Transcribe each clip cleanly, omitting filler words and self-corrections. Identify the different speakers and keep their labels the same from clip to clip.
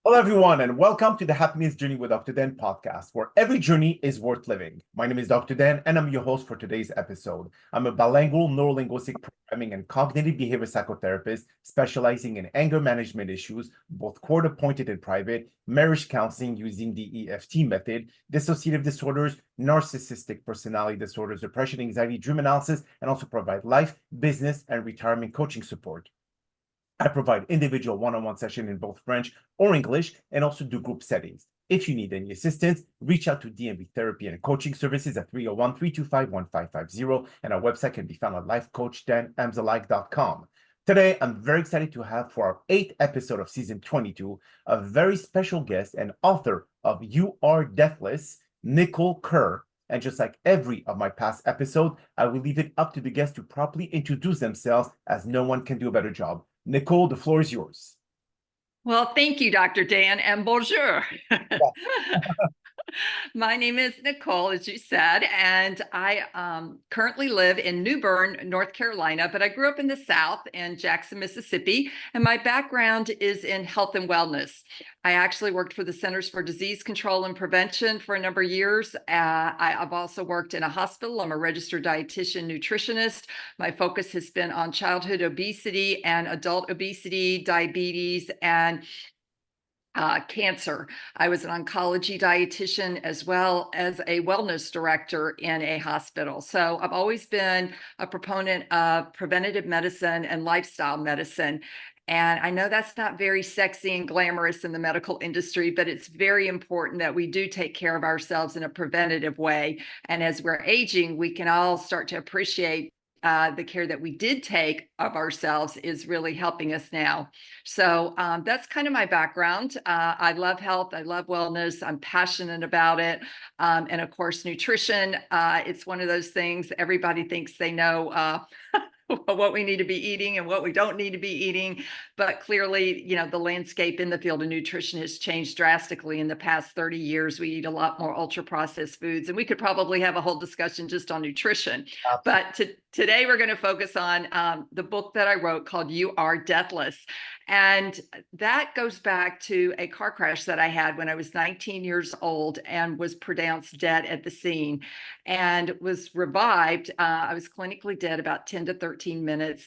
Speaker 1: Hello, everyone, and welcome to the Happiness Journey with Dr. Dan podcast, where every journey is worth living. My name is Dr. Dan, and I'm your host for today's episode. I'm a bilingual neurolinguistic programming and cognitive behavior psychotherapist specializing in anger management issues, both court appointed and private, marriage counseling using the EFT method, dissociative disorders, narcissistic personality disorders, depression, anxiety, dream analysis, and also provide life, business, and retirement coaching support. I provide individual one-on-one session in both French or English and also do group settings. If you need any assistance, reach out to DMV Therapy and Coaching Services at 301-325-1550, and our website can be found at lifecoachdanamzalike.com. Today, I'm very excited to have for our 8th episode of season 22, a very special guest and author of You Are Deathless, Nicole Kerr. And just like every of my past episodes, I will leave it up to the guests to properly introduce themselves, as no one can do a better job. Nicole, the floor is yours.
Speaker 2: Well, thank you, Dr. Dan, and bonjour. My name is Nicole, as you said, and I currently live in New Bern, North Carolina, but I grew up in the South in Jackson, Mississippi, and my background is in health and wellness. I actually worked for the Centers for Disease Control and Prevention for a number of years. I've also worked in a hospital. I'm a registered dietitian nutritionist. My focus has been on childhood obesity and adult obesity, diabetes, and cancer. I was an oncology dietitian as well as a wellness director in a hospital. So I've always been a proponent of preventative medicine and lifestyle medicine. And I know that's not very sexy and glamorous in the medical industry, but it's very important that we do take care of ourselves in a preventative way. And as we're aging, we can all start to appreciate the care that we did take of ourselves is really helping us now. So that's kind of my background. I love health. I love wellness. I'm passionate about it. And of course, nutrition. It's one of those things everybody thinks they know what we need to be eating and what we don't need to be eating. But clearly, the landscape in the field of nutrition has changed drastically in the past 30 years. We eat a lot more ultra processed foods, and we could probably have a whole discussion just on nutrition. But today we're going to focus on the book that I wrote called You Are Deathless. And that goes back to a car crash that I had when I was 19 years old and was pronounced dead at the scene and was revived. I was clinically dead about 10 to 13 minutes.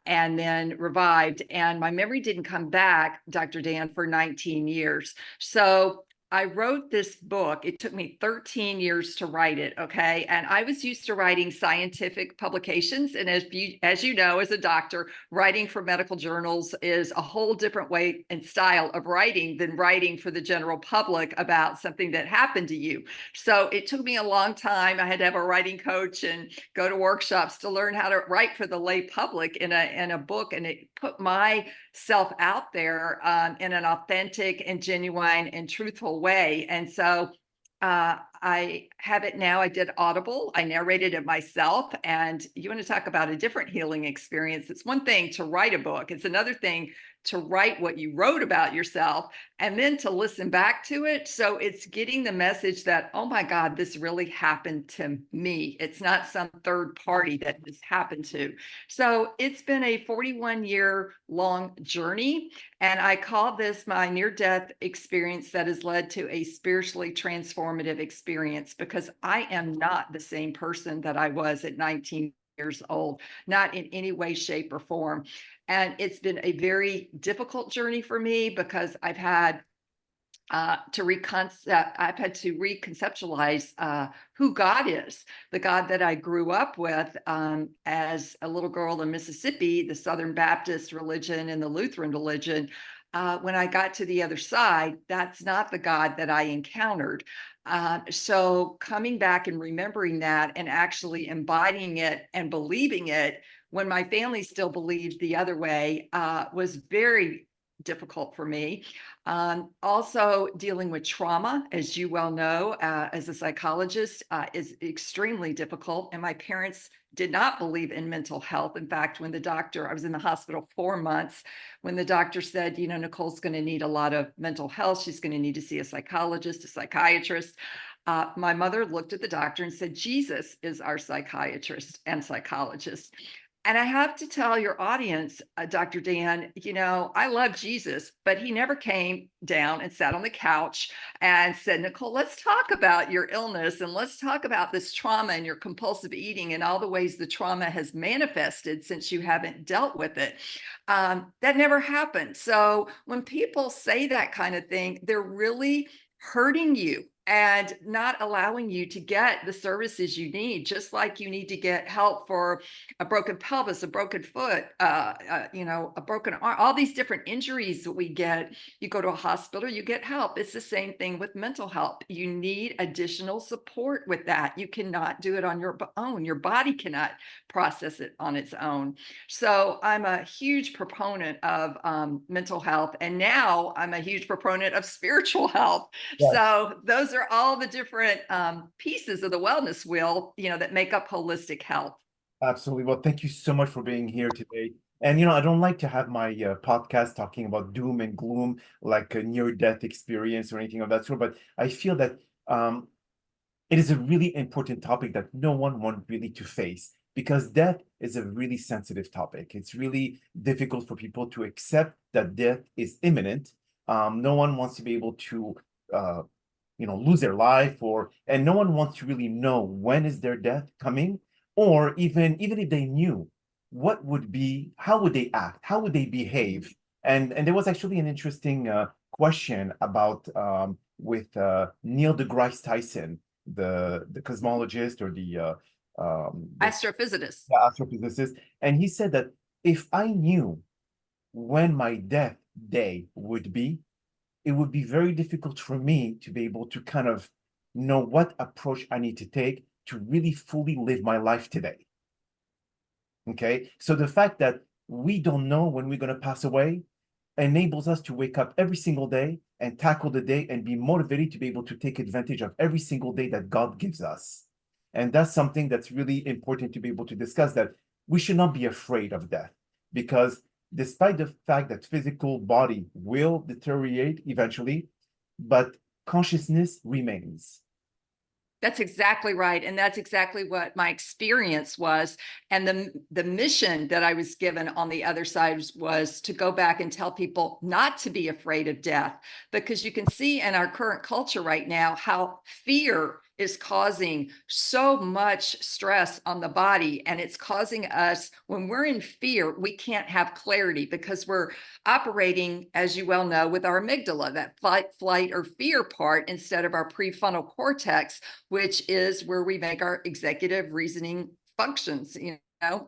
Speaker 2: And then revived. And my memory didn't come back, Dr. Dan, for 19 years. So I wrote this book. It took me 13 years to write it, okay? And I was used to writing scientific publications. And as you know, as a doctor, writing for medical journals is a whole different way and style of writing than writing for the general public about something that happened to you. So it took me a long time. I had to have a writing coach and go to workshops to learn how to write for the lay public in a book. And it put myself out there in an authentic and genuine and truthful way. And so I have it now. I did Audible. I narrated it myself. And you want to talk about a different healing experience. It's one thing to write a book. It's another thing to write what you wrote about yourself and then to listen back to it. So it's getting the message that, oh my God, this really happened to me. It's not some third party that this happened to. So it's been a 41-year long journey. And I call this my near-death experience that has led to a spiritually transformative experience, because I am not the same person that I was at 19 years old, not in any way, shape, or form. And it's been a very difficult journey for me because I've had to reconceptualize who God is, the God that I grew up with as a little girl in Mississippi, the Southern Baptist religion and the Lutheran religion. When I got to the other side, that's not the God that I encountered. So coming back and remembering that and actually embodying it and believing it when my family still believed the other way was very difficult for me. Also, dealing with trauma, as you well know, as a psychologist, is extremely difficult. And my parents did not believe in mental health. In fact, when I was in the hospital 4 months, when the doctor said, Nicole's going to need a lot of mental health, she's going to need to see a psychologist, a psychiatrist. My mother looked at the doctor and said, Jesus is our psychiatrist and psychologist. And I have to tell your audience, Dr. Dan, I love Jesus, but he never came down and sat on the couch and said, Nicole, let's talk about your illness and let's talk about this trauma and your compulsive eating and all the ways the trauma has manifested since you haven't dealt with it. That never happened. So when people say that kind of thing, they're really hurting you and not allowing you to get the services you need, just like you need to get help for a broken pelvis, a broken foot, a broken arm, all these different injuries that we get. You go to a hospital, you get help. It's the same thing with mental health. You need additional support with that. You cannot do it on your own. Your body cannot process it on its own. So I'm a huge proponent of mental health. And now I'm a huge proponent of spiritual health.
Speaker 1: Yes,
Speaker 2: So those are all the different pieces of the wellness wheel, that make up holistic health.
Speaker 1: absolutely. Well, thank you so much for being here today. And I don't like to have my podcast talking about doom and gloom, like a near-death experience or anything of that sort. But I feel that um, it is a really important topic that no one wants really to face because death is a really sensitive topic. It's really difficult for people to accept that death is imminent. No one wants to be able to, uh, lose their life, and no one wants to really know when is their death coming, or even if they knew, how would they act, how would they behave? And there was actually an interesting question about with Neil deGrasse Tyson, the cosmologist or the
Speaker 2: Astrophysicist.
Speaker 1: astrophysicist, and he said that if I knew when my death day would be, it would be very difficult for me to be able to kind of know what approach I need to take to really fully live my life today. Okay, so the fact that we don't know when we're going to pass away enables us to wake up every single day and tackle the day and be motivated to be able to take advantage of every single day that God gives us. And that's something that's really important to be able to discuss, that we should not be afraid of death, because despite the fact that physical body will deteriorate eventually, but consciousness remains.
Speaker 2: That's exactly right. And that's exactly what my experience was. And the mission that I was given on the other side was to go back and tell people not to be afraid of death, because you can see in our current culture right now how fear is causing so much stress on the body. And it's causing us, when we're in fear, we can't have clarity because we're operating, as you well know, with our amygdala, that fight, flight, or fear part, instead of our prefrontal cortex, which is where we make our executive reasoning functions,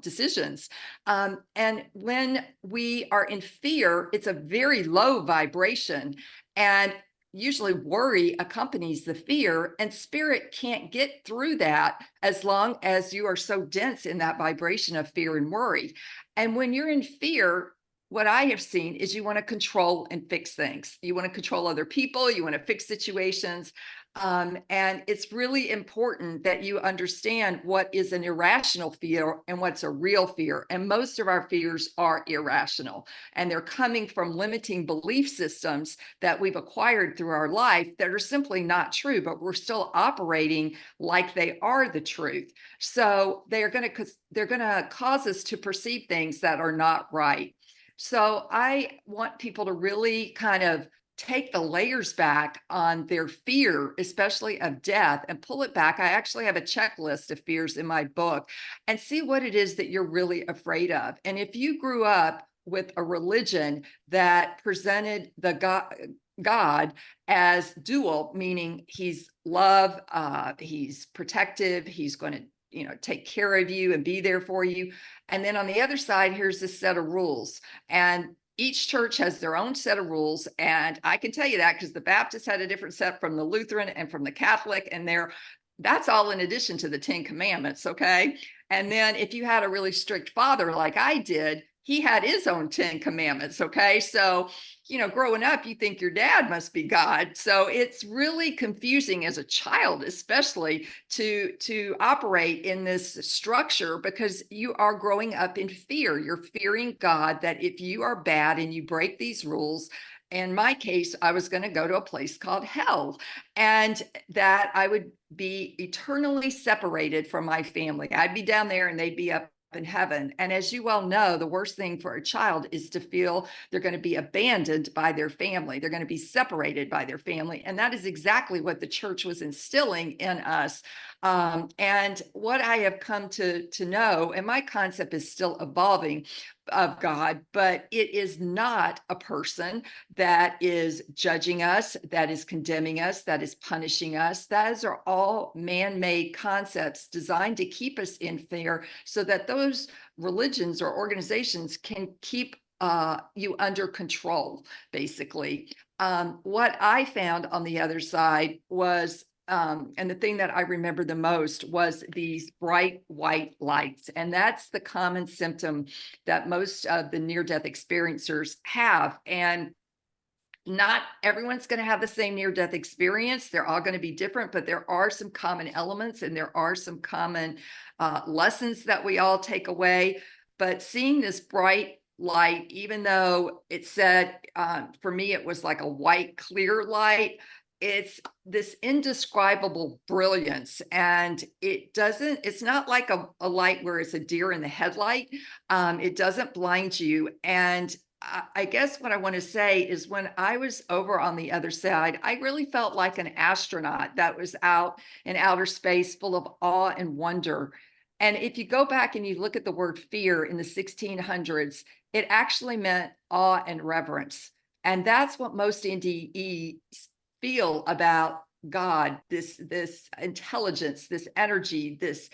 Speaker 2: decisions. And when we are in fear, it's a very low vibration. And usually worry accompanies the fear, and spirit can't get through that as long as you are so dense in that vibration of fear and worry. And when you're in fear, what I have seen is you want to control and fix things. You want to control other people, you want to fix situations. And it's really important that you understand what is an irrational fear and what's a real fear. And most of our fears are irrational, and they're coming from limiting belief systems that we've acquired through our life that are simply not true, but we're still operating like they are the truth. So they're going to cause us to perceive things that are not right. So I want people to really kind of take the layers back on their fear, especially of death, and pull it back. I actually have a checklist of fears in my book, and see what it is that you're really afraid of. And if you grew up with a religion that presented the God as dual, meaning he's love, he's protective, he's going to take care of you and be there for you. And then on the other side, here's this set of rules. And each church has their own set of rules. And I can tell you that because the Baptist had a different set from the Lutheran and from the Catholic. And that's all in addition to the 10 Commandments. Okay. And then if you had a really strict father like I did, he had his own 10 Commandments. Okay. So, growing up, you think your dad must be God. So it's really confusing as a child, especially to operate in this structure, because you are growing up in fear. You're fearing God, that if you are bad and you break these rules, in my case, I was going to go to a place called hell, and that I would be eternally separated from my family. I'd be down there and they'd be up in heaven. And as you well know, the worst thing for a child is to feel they're going to be abandoned by their family. They're going to be separated by their family. And that is exactly what the church was instilling in us. And what I have come to know, and my concept is still evolving, of God, but it is not a person that is judging us, that is condemning us, that is punishing us. Those are all man-made concepts designed to keep us in fear so that those religions or organizations can keep you under control, basically. What I found on the other side was and the thing that I remember the most was these bright white lights. And that's the common symptom that most of the near-death experiencers have. And not everyone's going to have the same near-death experience. They're all going to be different, but there are some common elements and there are some common lessons that we all take away. But seeing this bright light, even though it said, for me, it was like a white, clear light, it's this indescribable brilliance. And it's not like a light where it's a deer in the headlight. It doesn't blind you. And I guess what I want to say is when I was over on the other side, I really felt like an astronaut that was out in outer space full of awe and wonder. And if you go back and you look at the word fear in the 1600s, it actually meant awe and reverence. And that's what most NDEs feel about God, this intelligence, this energy, this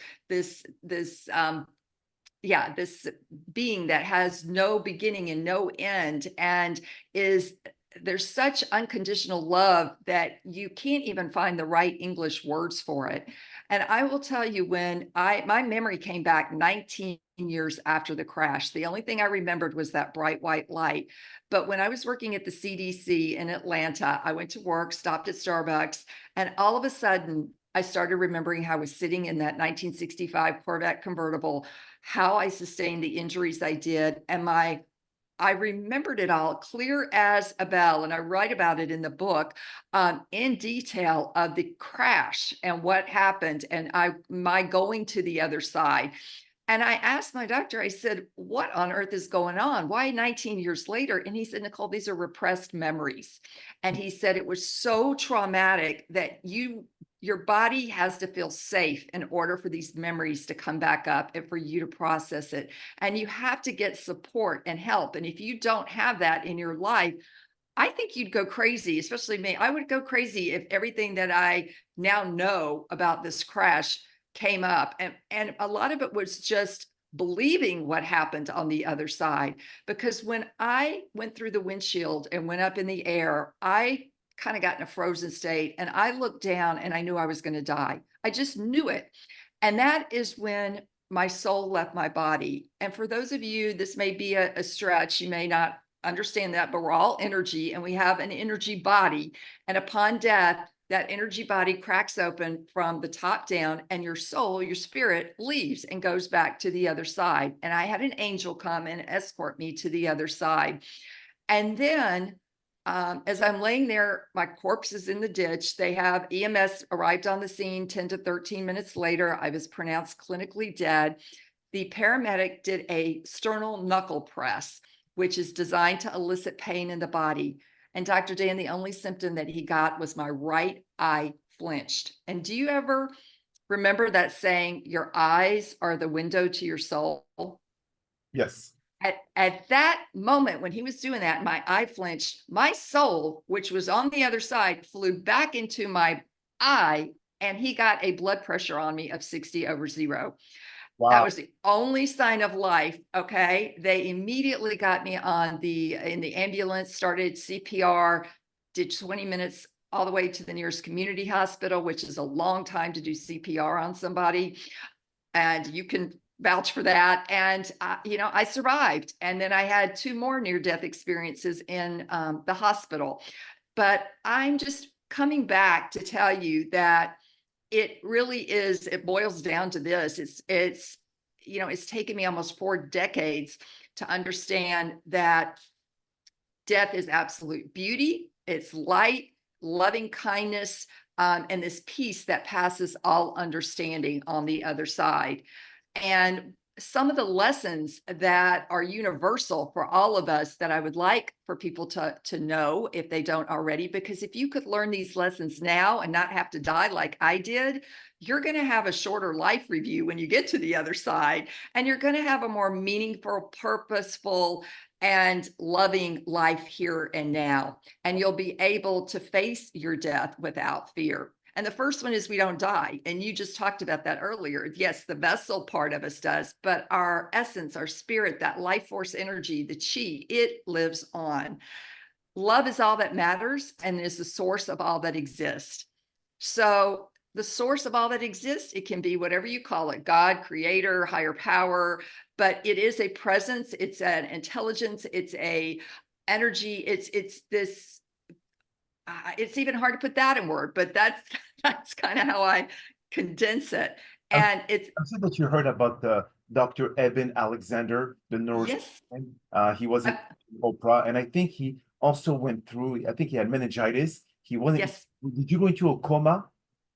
Speaker 2: being that has no beginning and no end, and there's such unconditional love that you can't even find the right English words for it. And I will tell you, when my memory came back 19 years after the crash, the only thing I remembered was that bright white light. But when I was working at the CDC in Atlanta, I went to work, stopped at Starbucks, and all of a sudden I started remembering how I was sitting in that 1965 Corvette convertible, how I sustained the injuries I did, and I remembered it all clear as a bell. And I write about it in the book in detail of the crash and what happened and my going to the other side. And I asked my doctor, I said, what on earth is going on? Why 19 years later? And he said, Nicole, these are repressed memories. And he said it was so traumatic that your body has to feel safe in order for these memories to come back up and for you to process it. And you have to get support and help. And if you don't have that in your life, I think you'd go crazy, especially me. I would go crazy if everything that I now know about this crash came up. And a lot of it was just believing what happened on the other side. Because when I went through the windshield and went up in the air, I kind of got in a frozen state and I looked down and I knew I was going to die. I just knew it. And that is when my soul left my body. And for those of you, this may be a stretch, you may not understand that, but we're all energy and we have an energy body. And upon death, that energy body cracks open from the top down and your soul, your spirit leaves and goes back to the other side. And I had an angel come and escort me to the other side. And then as I'm laying there, my corpse is in the ditch. They have EMS arrived on the scene 10 to 13 minutes later. I was pronounced clinically dead. The paramedic did a sternal knuckle press, which is designed to elicit pain in the body. And Dr. Dan, the only symptom that he got was my right eye flinched. And do you ever remember that saying, your eyes are the window to your soul?
Speaker 1: Yes.
Speaker 2: At that moment, when he was doing that, my eye flinched, my soul, which was on the other side, flew back into my eye, and he got a blood pressure on me of 60/0.
Speaker 1: Wow.
Speaker 2: That was the only sign of life. Okay. They immediately got me in the ambulance, started CPR, did 20 minutes all the way to the nearest community hospital, which is a long time to do CPR on somebody. And you can vouch for that. And, I survived. And then I had 2 more near-death experiences in the hospital. But I'm just coming back to tell you that it really is, it boils down to this. It's taken me almost 4 decades to understand that death is absolute beauty. It's light, loving kindness, and this peace that passes all understanding on the other side. And some of the lessons that are universal for all of us that I would like for people to know if they don't already, because if you could learn these lessons now and not have to die like I did, you're going to have a shorter life review when you get to the other side, and you're going to have a more meaningful, purposeful, and loving life here and now. And you'll be able to face your death without fear. And the first one is we don't die. And you just talked about that earlier. Yes, the vessel part of us does, but our essence, our spirit, that life force energy, the chi, it lives on. Love is all that matters and is the source of all that exists. So the source of all that exists, it can be whatever you call it, God, creator, higher power, but it is a presence, it's an intelligence, it's a energy, it's this, it's even hard to put that in word, but that's kind of how I condense it. And it's
Speaker 1: I'm sure that you heard about the Dr. Eben Alexander, the
Speaker 2: yes,
Speaker 1: neurosurgeon. He was in
Speaker 2: I-
Speaker 1: Oprah, and I think he also went through, I think he had meningitis. He wasn't,
Speaker 2: yes,
Speaker 1: did you go into a coma?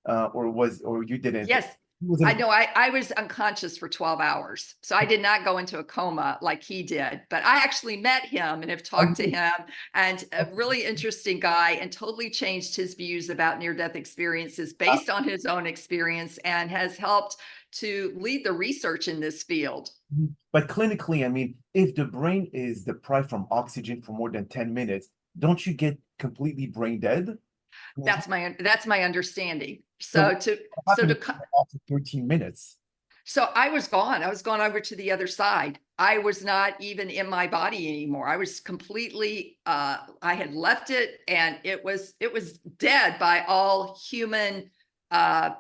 Speaker 1: Or you didn't?
Speaker 2: yes.
Speaker 1: He was in
Speaker 2: I
Speaker 1: a,
Speaker 2: know I was unconscious for 12 hours. So I did not go into a coma like he did, but I actually met him and have talked to him, and a really interesting guy, and totally changed his views about near-death experiences based on his own experience, and has helped to lead the research in this field.
Speaker 1: but clinically, I mean, if the brain is deprived from oxygen for more than 10 minutes, don't you get completely brain dead?
Speaker 2: That's my understanding.
Speaker 1: So
Speaker 2: So
Speaker 1: what
Speaker 2: to so
Speaker 1: happened
Speaker 2: to
Speaker 1: after 13 minutes?
Speaker 2: So I was gone. I was gone over to the other side. I was not even in my body anymore. I was completely I had left it, and it was dead by all human uh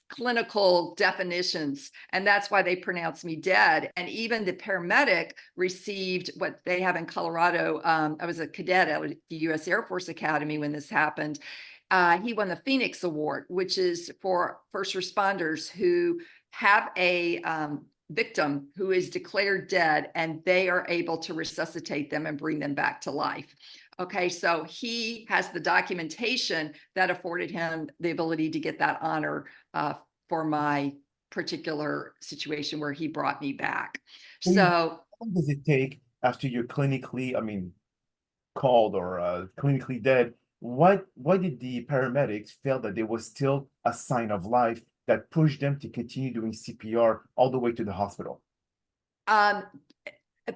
Speaker 2: clinical definitions, and that's why they pronounced me dead. And even the paramedic received what they have in Colorado. I was a cadet at the US Air Force Academy when this happened. He won the Phoenix Award, which is for first responders who have a victim who is declared dead, and they are able to resuscitate them and bring them back to life. Okay, so he has the documentation that afforded him the ability to get that honor for my particular situation where he brought me back.
Speaker 1: So how
Speaker 2: So
Speaker 1: long does it take after you're clinically, I mean, called or clinically dead? Why did the paramedics feel that there was still a sign of life that pushed them to continue doing CPR all the way to the hospital?
Speaker 2: um,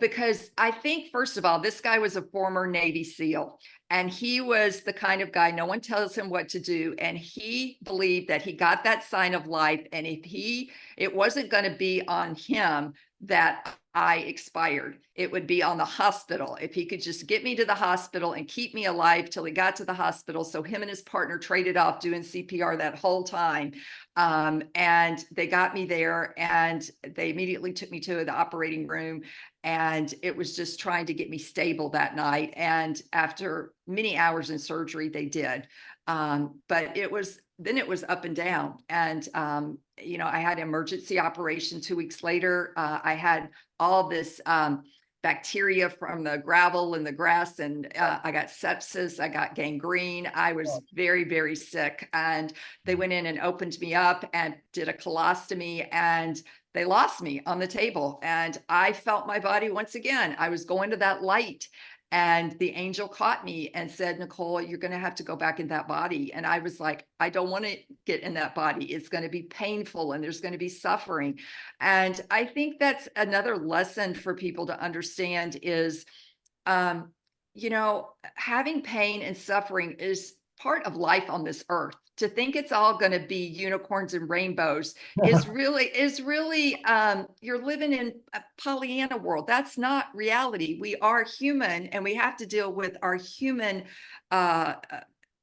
Speaker 2: because I think, first of all, this guy was a former Navy SEAL, and he was the kind of guy, no one tells him what to do. And he believed that he got that sign of life. And it wasn't going to be on him that I expired. It would be on the hospital. If he could just get me to the hospital and keep me alive till he got to the hospital. So him and his partner traded off doing CPR that whole time. And they got me there, and they immediately took me to the operating room, and it was just trying to get me stable that night. And after many hours in surgery, they did. But it was up and down. And I had emergency operation 2 weeks later. I had all this bacteria from the gravel and the grass, and I got sepsis, I got gangrene. I was very, very sick, and they went in and opened me up and did a colostomy, and they lost me on the table. And I felt my body once again. I was going to that light, and the angel caught me and said, Nicole, you're going to have to go back in that body. And I was like, I don't want to get in that body. It's going to be painful, and there's going to be suffering. And I think that's another lesson for people to understand is, um, having pain and suffering is part of life on this earth. To think it's all going to be unicorns and rainbows is really you're living in a Pollyanna world. That's not reality. We are human, and we have to deal with our human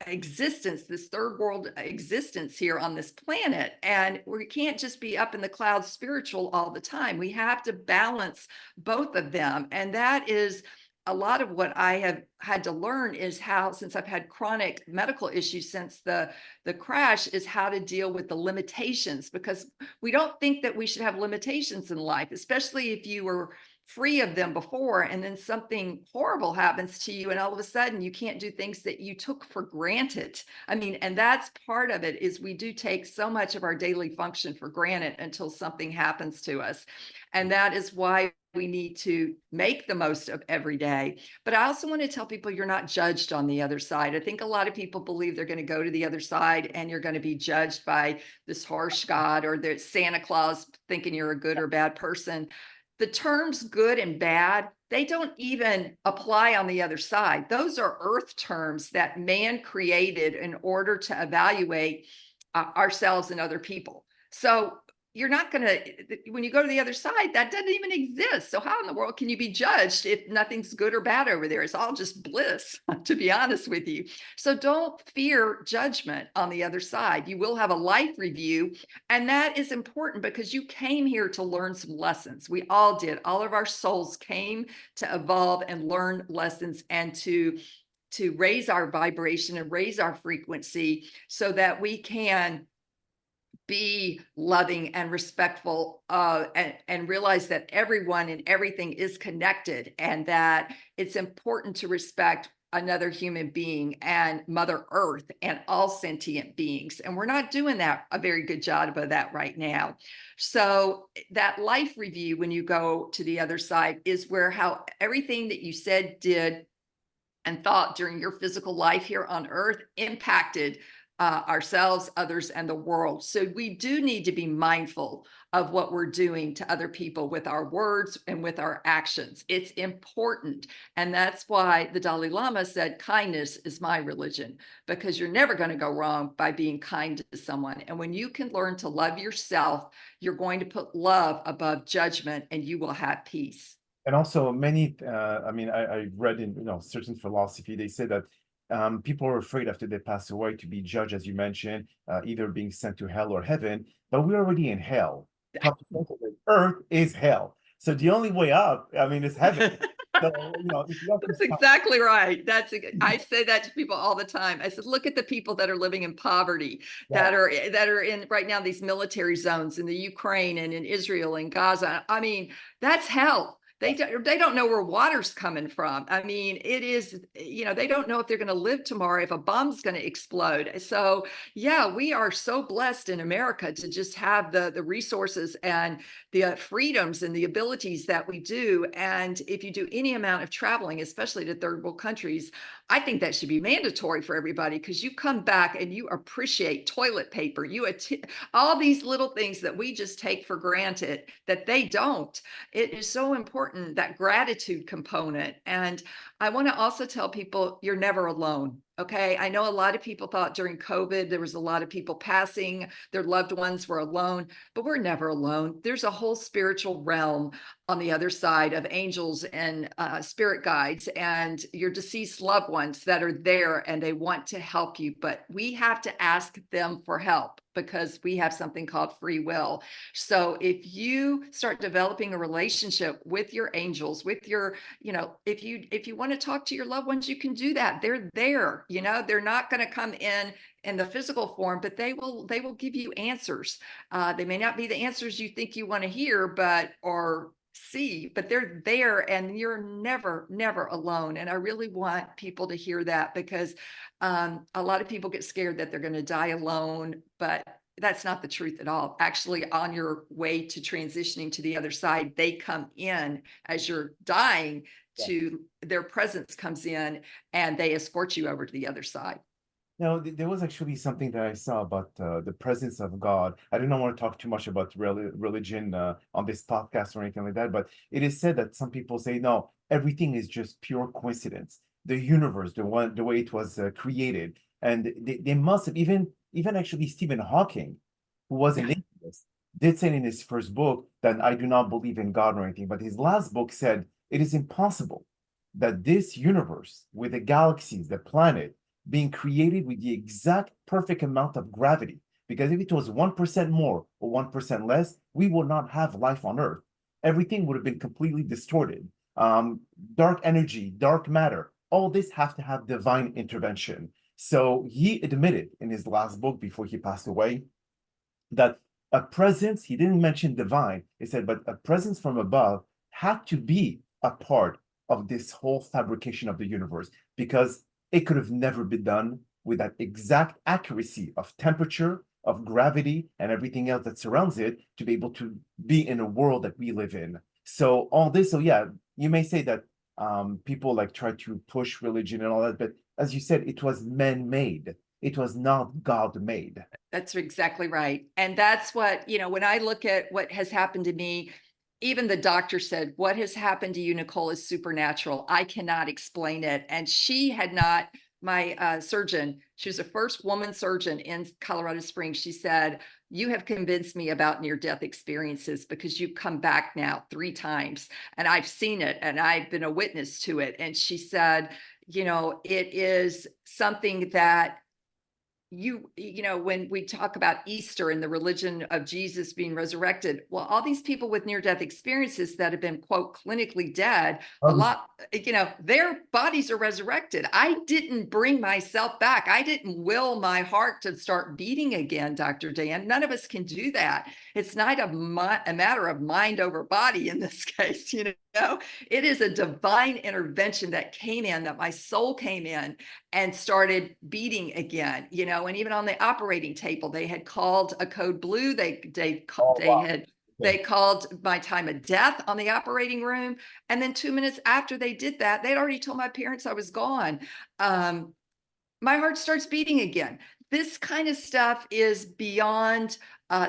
Speaker 2: existence, this third world existence here on this planet. And we can't just be up in the clouds spiritual all the time. We have to balance both of them. And that is a lot of what I have had to learn, is how, since I've had chronic medical issues since the crash, is how to deal with the limitations, because we don't think that we should have limitations in life, especially if you were free of them before, and then something horrible happens to you, and all of a sudden you can't do things that you took for granted. I mean, and that's part of it, is we do take so much of our daily function for granted until something happens to us. And that is why we need to make the most of every day. But I also want to tell people you're not judged on the other side. I think a lot of people believe they're going to go to the other side and you're going to be judged by this harsh God or the Santa Claus thinking you're a good or bad person. The terms good and bad, they don't even apply on the other side. Those are earth terms that man created in order to evaluate ourselves and other people. So you're not going to, when you go to the other side, that doesn't even exist. So how in the world can you be judged if nothing's good or bad over there? It's all just bliss, to be honest with you. So don't fear judgment on the other side. You will have a life review, and that is important because you came here to learn some lessons. We all did. All of our souls came to evolve and learn lessons and to raise our vibration and raise our frequency so that we can be loving and respectful, and realize that everyone and everything is connected, and that it's important to respect another human being and Mother Earth and all sentient beings. And we're not doing that a very good job of that right now. So that life review, when you go to the other side, is where how everything that you said, did, and thought during your physical life here on Earth impacted ourselves, others, and the world. So we do need to be mindful of what we're doing to other people with our words and with our actions. It's important. And that's why the Dalai Lama said, kindness is my religion, because you're never going to go wrong by being kind to someone. And when you can learn to love yourself, you're going to put love above judgment, and you will have peace.
Speaker 1: And also many, I read in certain philosophy, they say that people are afraid after they pass away to be judged, as you mentioned, either being sent to hell or heaven. But we're already in hell. Come to think of it, Earth is hell. So the only way up, is heaven. So if you have to
Speaker 2: That's exactly right. I say that to people all the time. I said, look at the people that are living in poverty, that are in right now these military zones in the Ukraine and in Israel and Gaza. I mean, that's hell. They don't know where water's coming from. I mean, it is, they don't know if they're going to live tomorrow, if a bomb's going to explode. So yeah, we are so blessed in America to just have the resources and the freedoms and the abilities that we do. And if you do any amount of traveling, especially to third world countries, I think that should be mandatory for everybody, because you come back and you appreciate toilet paper, all these little things that we just take for granted that they don't. It is so important, that gratitude component. And I want to also tell people you're never alone. Okay. I know a lot of people thought during COVID, there was a lot of people passing, their loved ones were alone, but we're never alone. There's a whole spiritual realm on the other side of angels and spirit guides and your deceased loved ones that are there, and they want to help you, but we have to ask them for help because we have something called free will. So if you start developing a relationship with your angels, with your, if you want to talk to your loved ones, you can do that. They're there. They're not going to come in the physical form, but they will give you answers. They may not be the answers you think you want to hear, or see, but they're there, and you're never alone. And I really want people to hear that, because a lot of people get scared that they're going to die alone, but that's not the truth at all. Actually, on your way to transitioning to the other side, they come in as you're dying. Their presence comes in and they escort you over to the other side.
Speaker 1: Now, there was actually something that I saw about the presence of God. I do not want to talk too much about religion on this podcast or anything like that, but it is said that some people say, no, everything is just pure coincidence. The universe, the way it was created. And they must have, even actually Stephen Hawking, who was an atheist, did say in his first book that I do not believe in God or anything, but his last book said it is impossible that this universe with the galaxies, the planet, being created with the exact perfect amount of gravity. Because if it was 1% more or 1% less, we would not have life on Earth. Everything would have been completely distorted. Dark energy, dark matter, all this have to have divine intervention. So he admitted in his last book before he passed away that a presence, he didn't mention divine, he said, but a presence from above had to be a part of this whole fabrication of the universe, because it could have never been done with that exact accuracy of temperature, of gravity, and everything else that surrounds it to be able to be in a world that we live in. So all this, so yeah, you may say that people like try to push religion and all that, but as you said, it was man-made. It was not God-made.
Speaker 2: That's exactly right. And that's what, when I look at what has happened to me, even the doctor said, what has happened to you, Nicole, is supernatural. I cannot explain it. And she had not, my surgeon, she was the first woman surgeon in Colorado Springs. She said, you have convinced me about near-death experiences because you've come back now 3 times and I've seen it and I've been a witness to it. And she said, it is something that when we talk about Easter and the religion of Jesus being resurrected, well, all these people with near-death experiences that have been, quote, clinically dead, a lot, their bodies are resurrected. I didn't bring myself back. I didn't will my heart to start beating again, Dr. Dan. None of us can do that. It's not a matter of mind over body in this case, It is a divine intervention that came in, that my soul came in and started beating again, and even on the operating table, they had called a code blue. They called my time of death on the operating room. And then 2 minutes after they did that, they'd already told my parents I was gone. My heart starts beating again. This kind of stuff is beyond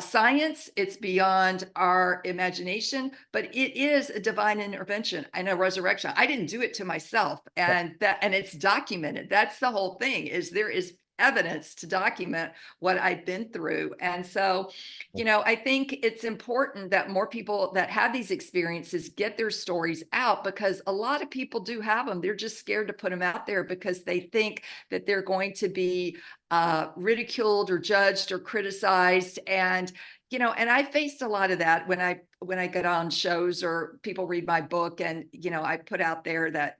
Speaker 2: science. It's beyond our imagination, but it is a divine intervention and a resurrection. I didn't do it to myself, and it's documented. That's the whole thing, is there is evidence to document what I've been through. And so, I think it's important that more people that have these experiences get their stories out, because a lot of people do have them. They're just scared to put them out there because they think that they're going to be ridiculed or judged or criticized. And I faced a lot of that when I get on shows or people read my book, and I put out there that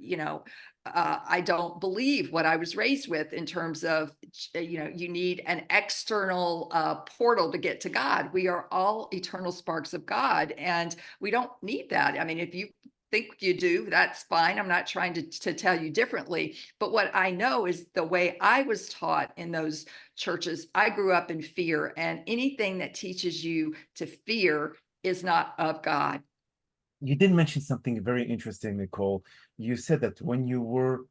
Speaker 2: I don't believe what I was raised with in terms of you need an external portal to get to God. We are all eternal sparks of God, and we don't need that. I mean, if you think you do, that's fine. I'm not trying to tell you differently. But what I know is the way I was taught in those churches, I grew up in fear, and anything that teaches you to fear is not of God.
Speaker 1: You did mention something very interesting, Nicole. You said that when you were,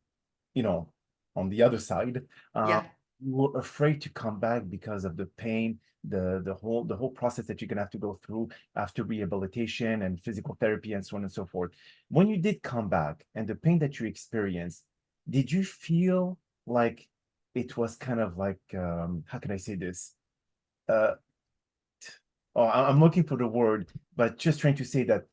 Speaker 1: on the other side,
Speaker 2: Yeah.
Speaker 1: you were afraid to come back because of the pain, the whole process that you're gonna have to go through after rehabilitation and physical therapy and so on and so forth. When you did come back and the pain that you experienced, did you feel like it was kind of like, how can I say this? Uh, I'm looking for the word, but just trying to say that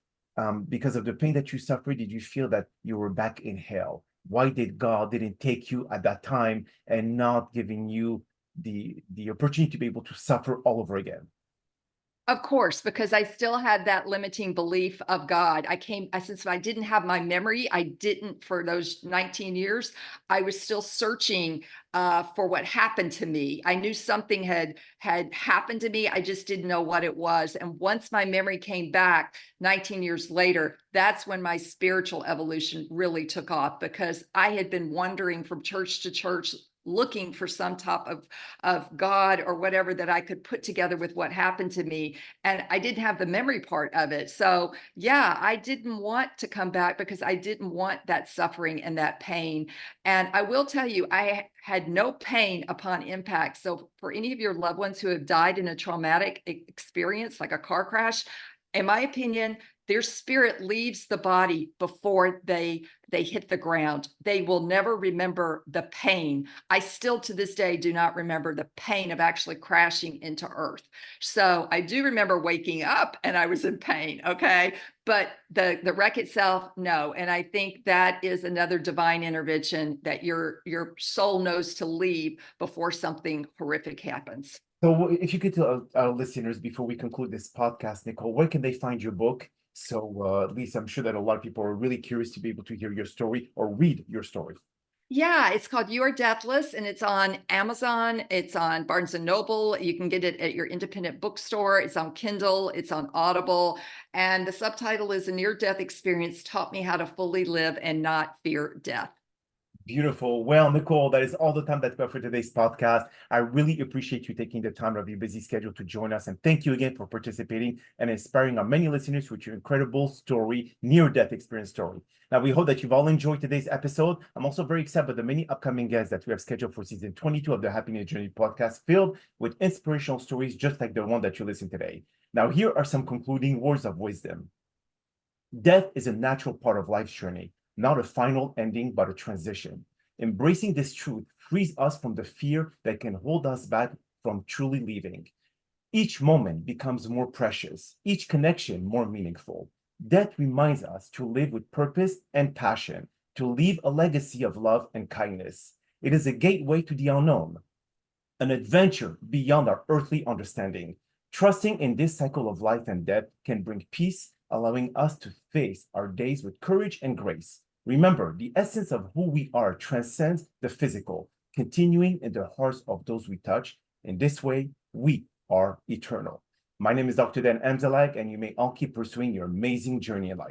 Speaker 1: because of the pain that you suffered, did you feel that you were back in hell? Why did God didn't take you at that time and not giving you the opportunity to be able to suffer all over again?
Speaker 2: Of course, because I still had that limiting belief of God. Since I didn't have my memory, I didn't, for those 19 years, I was still searching for what happened to me. I knew something had happened to me. I just didn't know what it was. And once my memory came back 19 years later, that's when my spiritual evolution really took off, because I had been wandering from church to church, looking for some type of God or whatever that I could put together with what happened to me. And I didn't have the memory part of it. So yeah, I didn't want to come back because I didn't want that suffering and that pain. And I will tell you, I had no pain upon impact. So for any of your loved ones who have died in a traumatic experience, like a car crash, in my opinion, their spirit leaves the body before they hit the ground. They will never remember the pain. I still to this day do not remember the pain of actually crashing into earth. So I do remember waking up and I was in pain, okay? But the wreck itself, no. And I think that is another divine intervention, that your soul knows to leave before something horrific happens.
Speaker 1: So if you could tell our listeners before we conclude this podcast, Nicole, where can they find your book? So at least I'm sure that a lot of people are really curious to be able to hear your story or read your story.
Speaker 2: Yeah, it's called You Are Deathless, and it's on Amazon. It's on Barnes and Noble. You can get it at your independent bookstore. It's on Kindle. It's on Audible. And the subtitle is A Near-Death Experience Taught Me How to Fully Live and Not Fear Death.
Speaker 1: Beautiful. Well, Nicole, that is all the time that we have for today's podcast. I really appreciate you taking the time out of your busy schedule to join us. And thank you again for participating and inspiring our many listeners with your incredible story, near-death experience story. Now, we hope that you've all enjoyed today's episode. I'm also very excited about the many upcoming guests that we have scheduled for season 22 of the Happiness Journey podcast, filled with inspirational stories just like the one that you listened today. Now, here are some concluding words of wisdom. Death is a natural part of life's journey, not a final ending, but a transition. Embracing this truth frees us from the fear that can hold us back from truly leaving. Each moment becomes more precious, each connection more meaningful. Death reminds us to live with purpose and passion, to leave a legacy of love and kindness. It is a gateway to the unknown, an adventure beyond our earthly understanding. Trusting in this cycle of life and death can bring peace, allowing us to face our days with courage and grace. Remember, the essence of who we are transcends the physical, continuing in the hearts of those we touch. In this way, we are eternal. My name is Dr. Dan Amzalak, and you may all keep pursuing your amazing journey in life.